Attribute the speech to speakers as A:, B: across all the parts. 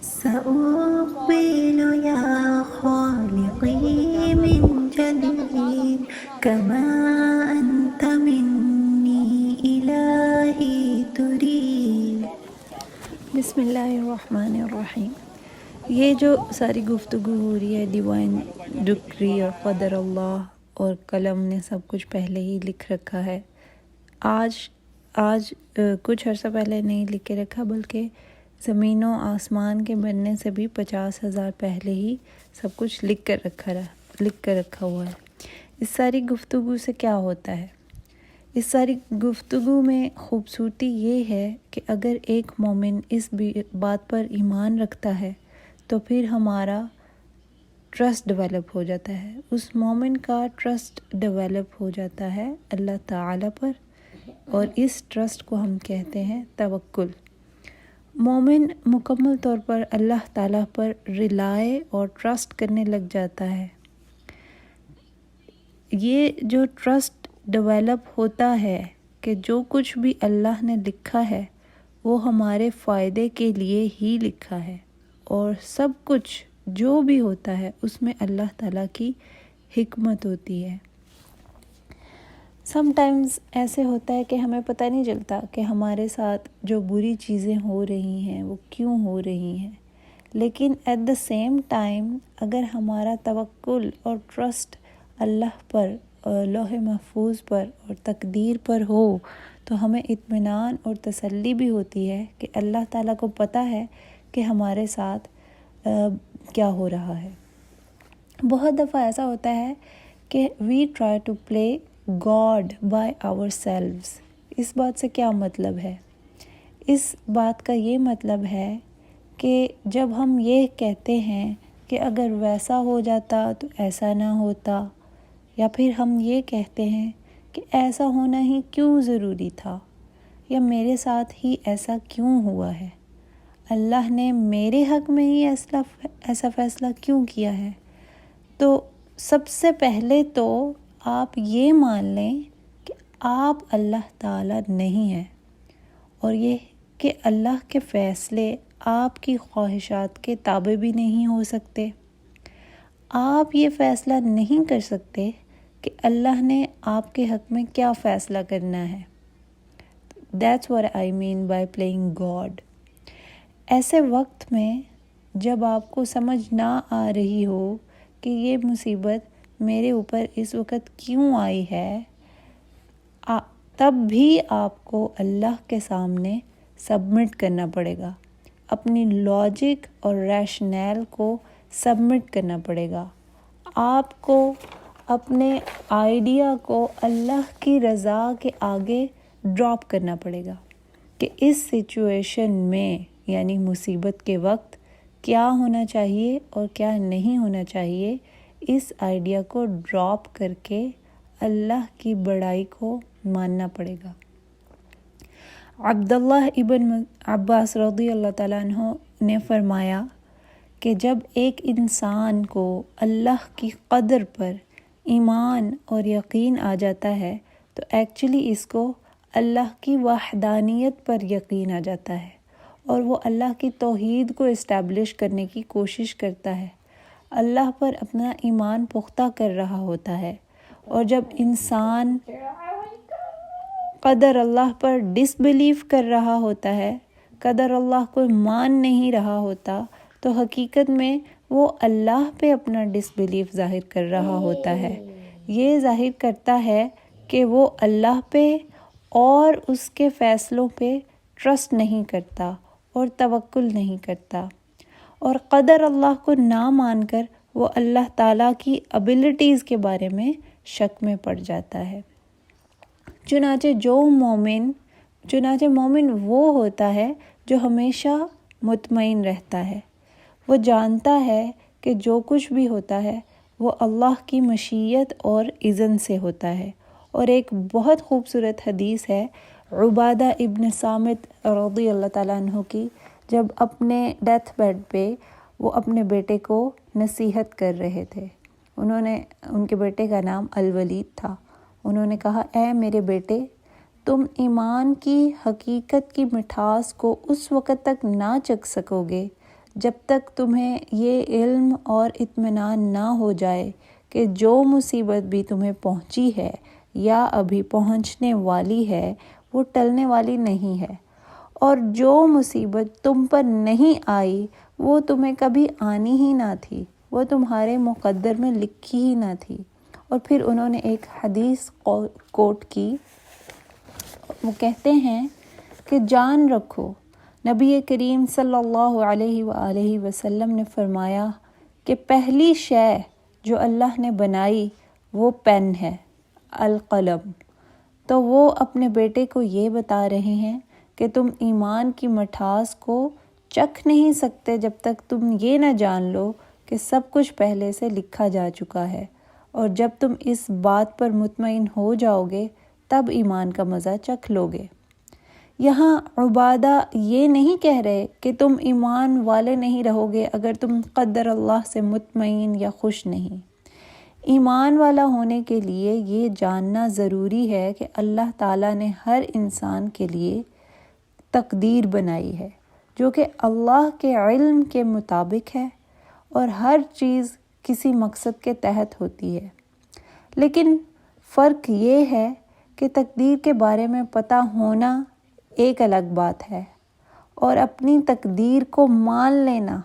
A: سأقبل يا خالقي من جديد كما أنت مني إلهي تريد. بسم اللہ الرحمن الرحیم. یہ جو ساری گفتگو ہو رہی ہے ڈیوائن ڈکری اور قدر اللہ اور قلم نے سب کچھ پہلے ہی لکھ رکھا ہے. آج کچھ عرصہ پہلے نہیں لکھ کے رکھا، بلکہ زمین و آسمان کے بننے سے بھی 50,000 پہلے ہی سب کچھ لکھ کر رکھا ہوا ہے. اس ساری گفتگو سے کیا ہوتا ہے؟ اس ساری گفتگو میں خوبصورتی یہ ہے کہ اگر ایک مومن اس بات پر ایمان رکھتا ہے تو پھر ہمارا ٹرسٹ ڈیولپ ہو جاتا ہے. اس مومن کا ٹرسٹ ڈیولپ ہو جاتا ہے اللہ تعالیٰ پر، اور اس ٹرسٹ کو ہم کہتے ہیں توکل. مومن مکمل طور پر اللہ تعالیٰ پر ریلائے اور ٹرسٹ کرنے لگ جاتا ہے. یہ جو ٹرسٹ ڈیولپ ہوتا ہے کہ جو کچھ بھی اللہ نے لکھا ہے وہ ہمارے فائدے کے لیے ہی لکھا ہے، اور سب کچھ جو بھی ہوتا ہے اس میں اللہ تعالیٰ کی حکمت ہوتی ہے. سم ٹائمز ایسے ہوتا ہے کہ ہمیں پتہ نہیں چلتا کہ ہمارے ساتھ جو بری چیزیں ہو رہی ہیں وہ کیوں ہو رہی ہیں، لیکن ایٹ دا سیم ٹائم اگر ہمارا توکل اور ٹرسٹ اللہ پر اور لوح محفوظ پر اور تقدیر پر ہو تو ہمیں اطمینان اور تسلی بھی ہوتی ہے کہ اللہ تعالیٰ کو پتہ ہے کہ ہمارے ساتھ کیا ہو رہا ہے. بہت دفعہ ایسا ہوتا ہے کہ we try to play God by our selves. اس بات سے کیا مطلب ہے؟ اس بات کا یہ مطلب ہے کہ جب ہم یہ کہتے ہیں کہ اگر ویسا ہو جاتا تو ایسا نہ ہوتا، یا پھر ہم یہ کہتے ہیں کہ ایسا ہونا ہی کیوں ضروری تھا، یا میرے ساتھ ہی ایسا کیوں ہوا ہے، اللہ نے میرے حق میں ہی ایسا فیصلہ کیوں کیا ہے، تو سب سے پہلے تو آپ یہ مان لیں کہ آپ اللہ تعالیٰ نہیں ہیں، اور یہ کہ اللہ کے فیصلے آپ کی خواہشات کے تابع بھی نہیں ہو سکتے. آپ یہ فیصلہ نہیں کر سکتے کہ اللہ نے آپ کے حق میں کیا فیصلہ کرنا ہے. That's what I mean by playing God. ایسے وقت میں جب آپ کو سمجھ نہ آ رہی ہو کہ یہ مصیبت میرے اوپر اس وقت کیوں آئی ہے، تب بھی آپ کو اللہ کے سامنے سبمٹ کرنا پڑے گا. اپنی لاجک اور ریشنل کو سبمٹ کرنا پڑے گا. آپ کو اپنے آئیڈیا کو اللہ کی رضا کے آگے ڈراپ کرنا پڑے گا کہ اس سچویشن میں یعنی مصیبت کے وقت کیا ہونا چاہیے اور کیا نہیں ہونا چاہیے. اس آئیڈیا کو ڈراپ کر کے اللہ کی بڑائی کو ماننا پڑے گا. عبداللہ ابن عباس رضی اللہ تعالیٰ عنہ نے فرمایا کہ جب ایک انسان کو اللہ کی قدر پر ایمان اور یقین آ جاتا ہے تو ایکچولی اس کو اللہ کی وحدانیت پر یقین آ جاتا ہے، اور وہ اللہ کی توحید کو اسٹیبلش کرنے کی کوشش کرتا ہے، اللہ پر اپنا ایمان پختہ کر رہا ہوتا ہے. اور جب انسان قدر اللہ پر ڈس بلیف کر رہا ہوتا ہے، قدر اللہ کو مان نہیں رہا ہوتا، تو حقیقت میں وہ اللہ پہ اپنا ڈس بلیف ظاہر کر رہا ہوتا ہے. یہ ظاہر کرتا ہے کہ وہ اللہ پہ اور اس کے فیصلوں پہ ٹرسٹ نہیں کرتا اور توکل نہیں کرتا، اور قدر اللہ کو نہ مان کر وہ اللہ تعالیٰ کی ابیلٹیز کے بارے میں شک میں پڑ جاتا ہے. چنانچہ مومن وہ ہوتا ہے جو ہمیشہ مطمئن رہتا ہے. وہ جانتا ہے کہ جو کچھ بھی ہوتا ہے وہ اللہ کی مشیت اور اذن سے ہوتا ہے. اور ایک بہت خوبصورت حدیث ہے عبادہ ابن صامت رضی اللہ تعالیٰ عنہ کی، جب اپنے ڈیتھ بیڈ پہ وہ اپنے بیٹے کو نصیحت کر رہے تھے. ان کے بیٹے کا نام الولید تھا. انہوں نے کہا، اے میرے بیٹے، تم ایمان کی حقیقت کی مٹھاس کو اس وقت تک نہ چکھ سکو گے جب تک تمہیں یہ علم اور اطمینان نہ ہو جائے کہ جو مصیبت بھی تمہیں پہنچی ہے یا ابھی پہنچنے والی ہے وہ ٹلنے والی نہیں ہے، اور جو مصیبت تم پر نہیں آئی وہ تمہیں کبھی آنی ہی نہ تھی، وہ تمہارے مقدر میں لکھی ہی نہ تھی۔ اور پھر انہوں نے ایک حدیث کوٹ کی، وہ کہتے ہیں کہ جان رکھو، نبی کریم صلی اللہ علیہ وآلہ وسلم نے فرمایا کہ پہلی شے جو اللہ نے بنائی وہ پین ہے، القلم۔ تو وہ اپنے بیٹے کو یہ بتا رہے ہیں کہ تم ایمان کی مٹھاس کو چکھ نہیں سکتے جب تک تم یہ نہ جان لو کہ سب کچھ پہلے سے لکھا جا چکا ہے، اور جب تم اس بات پر مطمئن ہو جاؤ گے تب ایمان کا مزہ چکھ لو گے۔ یہاں عبادہ یہ نہیں کہہ رہے کہ تم ایمان والے نہیں رہو گے اگر تم قدر اللہ سے مطمئن یا خوش نہیں۔ ایمان والا ہونے کے لیے یہ جاننا ضروری ہے کہ اللہ تعالیٰ نے ہر انسان کے لیے تقدیر بنائی ہے جو کہ اللہ کے علم کے مطابق ہے، اور ہر چیز کسی مقصد کے تحت ہوتی ہے۔ لیکن فرق یہ ہے کہ تقدیر کے بارے میں پتہ ہونا ایک الگ بات ہے، اور اپنی تقدیر کو مان لینا،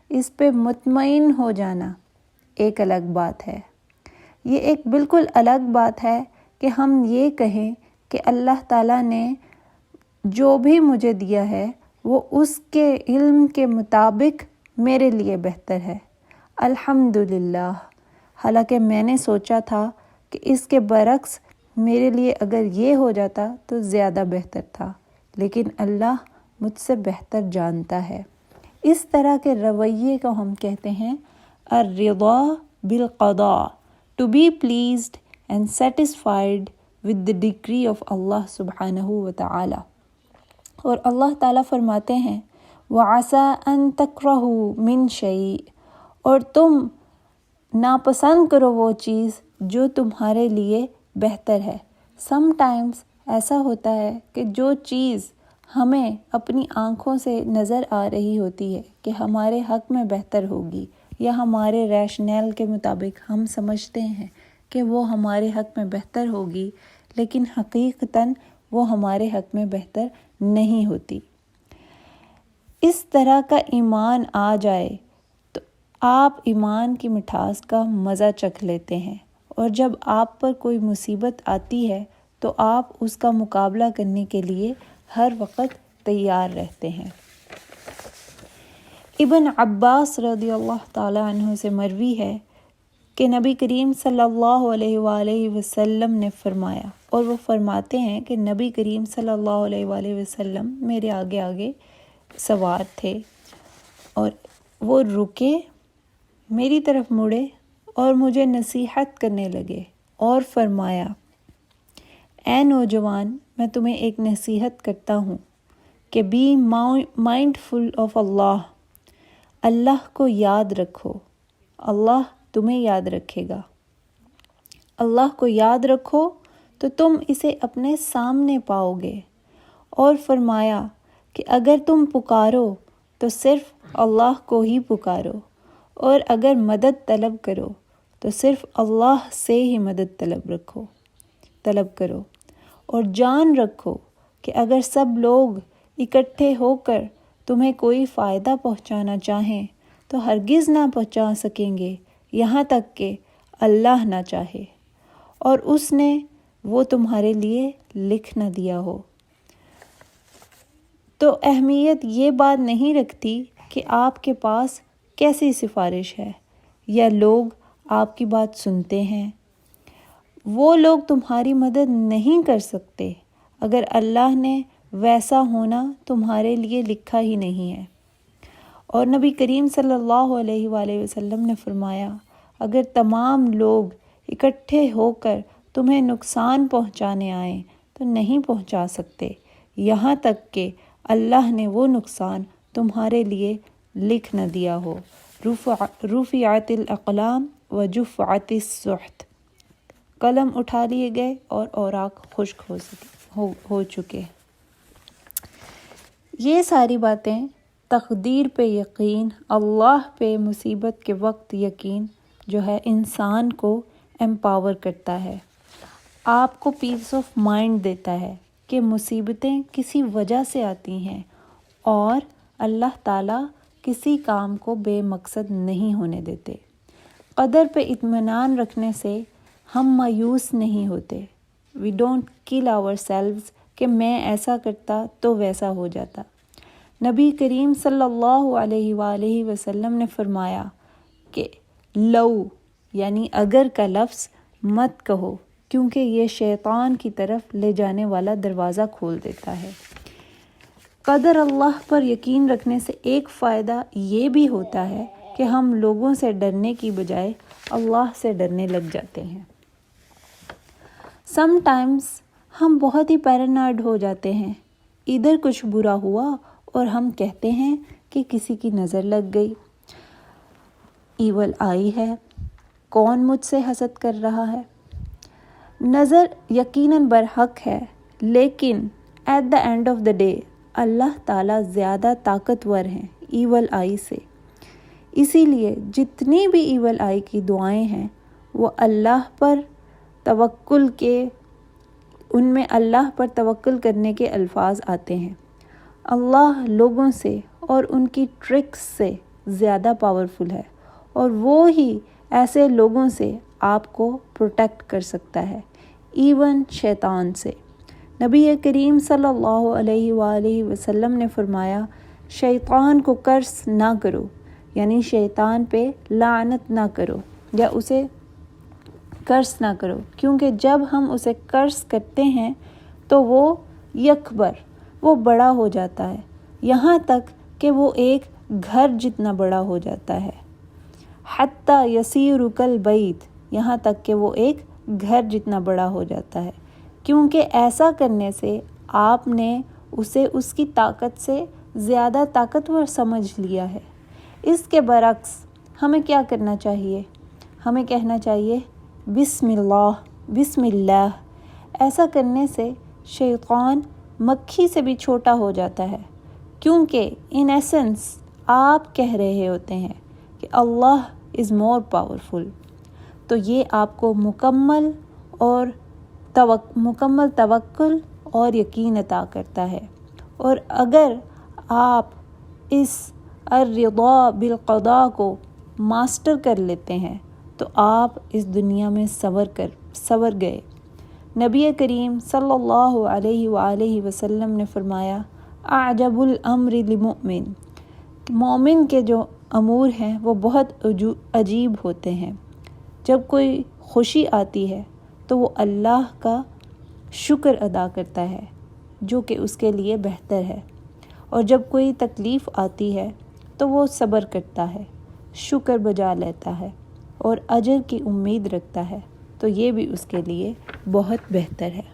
A: اس پہ مطمئن ہو جانا ایک الگ بات ہے۔ یہ ایک بالکل الگ بات ہے کہ ہم یہ کہیں کہ اللہ تعالیٰ نے جو بھی مجھے دیا ہے وہ اس کے علم کے مطابق میرے لیے بہتر ہے، الحمدللہ، حالانکہ میں نے سوچا تھا کہ اس کے برعکس میرے لیے اگر یہ ہو جاتا تو زیادہ بہتر تھا، لیکن اللہ مجھ سے بہتر جانتا ہے۔ اس طرح کے رویے کو ہم کہتے ہیں الرضا بالقضاء، to be pleased and satisfied with the decree of Allah subhanahu wa ta'ala۔ اور اللہ تعالیٰ فرماتے ہیں وَعَسَىٰ أَن تَكْرَهُوا مِن شَيْءٍ، اور تم ناپسند کرو وہ چیز جو تمہارے لیے بہتر ہے۔ سم ٹائمز ایسا ہوتا ہے کہ جو چیز ہمیں اپنی آنکھوں سے نظر آ رہی ہوتی ہے کہ ہمارے حق میں بہتر ہوگی، یا ہمارے ریشنل کے مطابق ہم سمجھتے ہیں کہ وہ ہمارے حق میں بہتر ہوگی، لیکن حقیقتاً وہ ہمارے حق میں بہتر نہیں ہوتی۔ اس طرح کا ایمان آ جائے تو آپ ایمان کی مٹھاس کا مزہ چکھ لیتے ہیں، اور جب آپ پر کوئی مصیبت آتی ہے تو آپ اس کا مقابلہ کرنے کے لیے ہر وقت تیار رہتے ہیں۔ ابن عباس رضی اللہ تعالیٰ عنہ سے مروی ہے کہ نبی کریم صلی اللہ علیہ وآلہ وسلم نے فرمایا، اور وہ فرماتے ہیں کہ نبی کریم صلی اللہ علیہ وآلہ وسلم میرے آگے آگے سوار تھے، اور وہ رکے، میری طرف مڑے اور مجھے نصیحت کرنے لگے اور فرمایا، اے نوجوان، میں تمہیں ایک نصیحت کرتا ہوں کہ بی مائنڈ فل آف اللہ، اللہ کو یاد رکھو، اللہ تمہیں یاد رکھے گا۔ اللہ کو یاد رکھو تو تم اسے اپنے سامنے پاؤ گے، اور فرمایا کہ اگر تم پکارو تو صرف اللہ کو ہی پکارو، اور اگر مدد طلب کرو تو صرف اللہ سے ہی مدد طلب کرو، اور جان رکھو کہ اگر سب لوگ اکٹھے ہو کر تمہیں کوئی فائدہ پہنچانا چاہیں تو ہرگز نہ پہنچا سکیں گے یہاں تک کہ اللہ نہ چاہے، اور اس نے وہ تمہارے لیے لکھ نہ دیا ہو۔ تو اہمیت یہ بات نہیں رکھتی کہ آپ کے پاس کیسی سفارش ہے یا لوگ آپ کی بات سنتے ہیں، وہ لوگ تمہاری مدد نہیں کر سکتے اگر اللہ نے ویسا ہونا تمہارے لیے لکھا ہی نہیں ہے۔ اور نبی کریم صلی اللہ علیہ وآلہ وسلم نے فرمایا، اگر تمام لوگ اکٹھے ہو کر تمہیں نقصان پہنچانے آئیں تو نہیں پہنچا سکتے یہاں تک کہ اللہ نے وہ نقصان تمہارے لیے لکھ نہ دیا ہو۔ رفعت الاقلام وجفت الصحف، قلم اٹھا لیے گئے اور اوراق خشک ہو چکے۔ یہ ساری باتیں تقدیر پہ یقین، اللہ پہ مصیبت کے وقت یقین جو ہے انسان کو امپاور کرتا ہے، آپ کو پیس آف مائنڈ دیتا ہے کہ مصیبتیں کسی وجہ سے آتی ہیں اور اللہ تعالیٰ کسی کام کو بے مقصد نہیں ہونے دیتے۔ قدر پہ اطمینان رکھنے سے ہم مایوس نہیں ہوتے۔ وی ڈونٹ کل آور سیلوز کہ میں ایسا کرتا تو ویسا ہو جاتا۔ نبی کریم صلی اللہ علیہ وآلہ وسلم نے فرمایا کہ لو یعنی اگر کا لفظ مت کہو، کیونکہ یہ شیطان کی طرف لے جانے والا دروازہ کھول دیتا ہے۔ قدر اللہ پر یقین رکھنے سے ایک فائدہ یہ بھی ہوتا ہے کہ ہم لوگوں سے ڈرنے کی بجائے اللہ سے ڈرنے لگ جاتے ہیں۔ سم ٹائمز ہم بہت ہی پیرانوئڈ ہو جاتے ہیں، ادھر کچھ برا ہوا اور ہم کہتے ہیں کہ کسی کی نظر لگ گئی، ایول آئی ہے، کون مجھ سے حسد کر رہا ہے۔ نظر یقیناً برحق ہے، لیکن at the end of the day اللہ تعالیٰ زیادہ طاقتور ہیں ایول آئی سے۔ اسی لیے جتنی بھی ایول آئی کی دعائیں ہیں وہ اللہ پر توکل کے، ان میں اللہ پر توکل کرنے کے الفاظ آتے ہیں۔ اللہ لوگوں سے اور ان کی ٹرکس سے زیادہ پاورفل ہے، اور وہ ہی ایسے لوگوں سے آپ کو پروٹیکٹ کر سکتا ہے، ایون شیطان سے۔ نبی کریم صلی اللہ علیہ وآلہ وسلم نے فرمایا، شیطان کو کرس نہ کرو، یعنی شیطان پہ لعنت نہ کرو یا اسے کرس نہ کرو، کیونکہ جب ہم اسے کرس کرتے ہیں تو وہ یکبر، وہ بڑا ہو جاتا ہے، یہاں تک کہ وہ ایک گھر جتنا بڑا ہو جاتا ہے، حتی یصیر کالبیت، یہاں تک کہ وہ ایک گھر جتنا بڑا ہو جاتا ہے، کیونکہ ایسا کرنے سے آپ نے اسے اس کی طاقت سے زیادہ طاقتور سمجھ لیا ہے۔ اس کے برعکس ہمیں کیا کرنا چاہیے؟ ہمیں کہنا چاہیے بسم اللہ، بسم اللہ۔ ایسا کرنے سے شیطان مکھی سے بھی چھوٹا ہو جاتا ہے، کیونکہ ان ایسنس آپ کہہ رہے ہوتے ہیں کہ اللہ از مور پاورفل۔ تو یہ آپ کو مکمل توکل اور یقین عطا کرتا ہے۔ اور اگر آپ اس الرضا بالقضاء کو ماسٹر کر لیتے ہیں تو آپ اس دنیا میں سنور گئے۔ نبی کریم صلی اللہ علیہ وآلہ وسلم نے فرمایا، اعجب الامر للمؤمن، مومن کے جو امور ہیں وہ بہت عجیب ہوتے ہیں۔ جب کوئی خوشی آتی ہے تو وہ اللہ کا شکر ادا کرتا ہے جو کہ اس کے لیے بہتر ہے، اور جب کوئی تکلیف آتی ہے تو وہ صبر کرتا ہے، شکر بجا لیتا ہے اور اجر کی امید رکھتا ہے، تو یہ بھی اس کے لیے بہت بہتر ہے۔